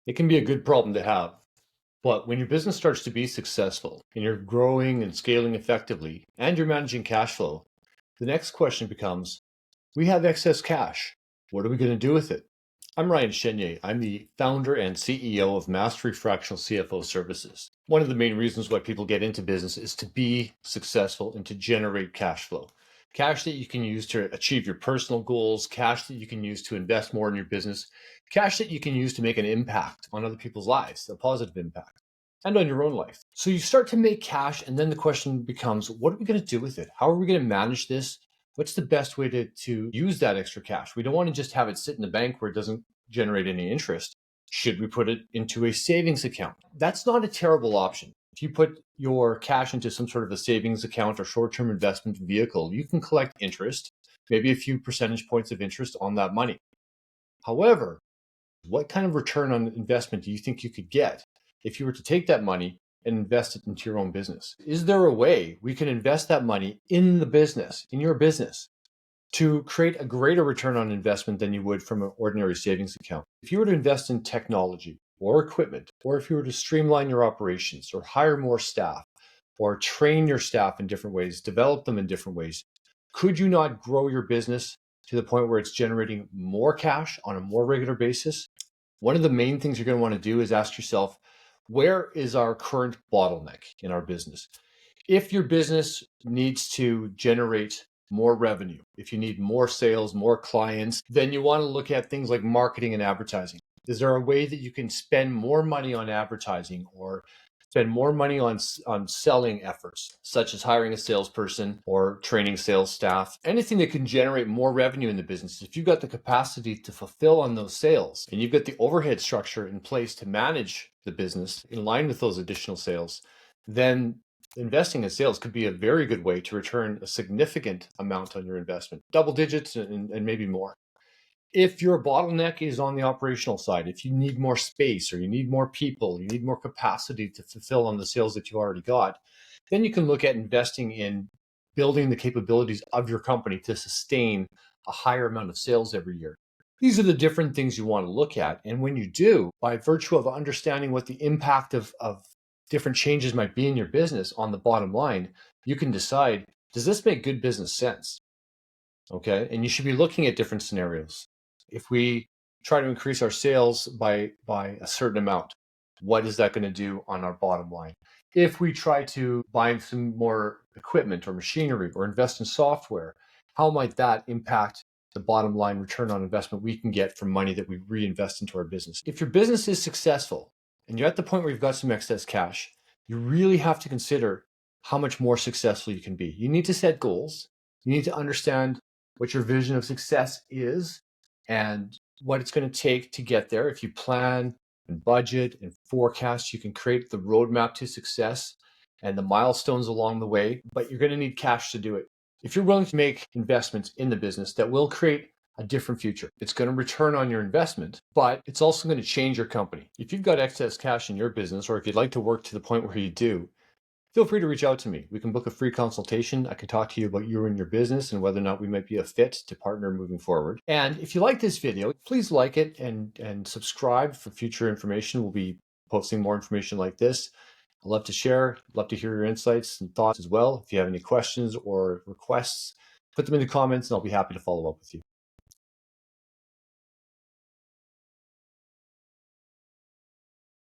It can be a good problem to have, but when your business starts to be successful and you're growing and scaling effectively and you're managing cash flow, the next question becomes, we have excess cash. What are we going to do with it? I'm Ryan Chenier. I'm the founder and CEO of Mastery Fractional CFO Services. One of the main reasons why people get into business is to be successful and to generate cash flow. Cash that you can use to achieve your personal goals, cash that you can use to invest more in your business, cash that you can use to make an impact on other people's lives, a positive impact, and on your own life. So you start to make cash, and then the question becomes, what are we going to do with it? How are we going to manage this? What's the best way to use that extra cash? We don't want to just have it sit in the bank where it doesn't generate any interest. Should we put it into a savings account? That's not a terrible option. If you put your cash into some sort of a savings account or short-term investment vehicle, you can collect interest, maybe a few percentage points of interest on that money. However, what kind of return on investment do you think you could get if you were to take that money and invest it into your own business? Is there a way we can invest that money in the business, in your business, to create a greater return on investment than you would from an ordinary savings account? If you were to invest in technology or equipment, or if you were to streamline your operations or hire more staff or train your staff in different ways, develop them in different ways, could you not grow your business to the point where it's generating more cash on a more regular basis? One of the main things you're going to want to do is ask yourself, where is our current bottleneck in our business? If your business needs to generate more revenue, if you need more sales, more clients, then you want to look at things like marketing and advertising. Is there a way that you can spend more money on advertising or spend more money on selling efforts, such as hiring a salesperson or training sales staff, anything that can generate more revenue in the business? If you've got the capacity to fulfill on those sales and you've got the overhead structure in place to manage the business in line with those additional sales, then investing in sales could be a very good way to return a significant amount on your investment, double digits and maybe more. If your bottleneck is on the operational side, if you need more space or you need more people, you need more capacity to fulfill on the sales that you already got, then you can look at investing in building the capabilities of your company to sustain a higher amount of sales every year. These are the different things you want to look at. And when you do, by virtue of understanding what the impact of different changes might be in your business on the bottom line, you can decide, does this make good business sense? Okay. And you should be looking at different scenarios. If we try to increase our sales by a certain amount, what is that going to do on our bottom line? If we try to buy some more equipment or machinery or invest in software, how might that impact the bottom line return on investment we can get from money that we reinvest into our business? If your business is successful and you're at the point where you've got some excess cash, you really have to consider how much more successful you can be. You need to set goals. You need to understand what your vision of success is and what it's going to take to get there. If you plan and budget and forecast, you can create the roadmap to success and the milestones along the way, but you're going to need cash to do it. If you're willing to make investments in the business that will create a different future, it's going to return on your investment, but it's also going to change your company. If you've got excess cash in your business, or if you'd like to work to the point where you do, feel free to reach out to me. We can book a free consultation. I can talk to you about you and your business and whether or not we might be a fit to partner moving forward. And if you like this video, please like it and subscribe for future information. We'll be posting more information like this. I'd love to share, love to hear your insights and thoughts as well. If you have any questions or requests, put them in the comments and I'll be happy to follow up with you.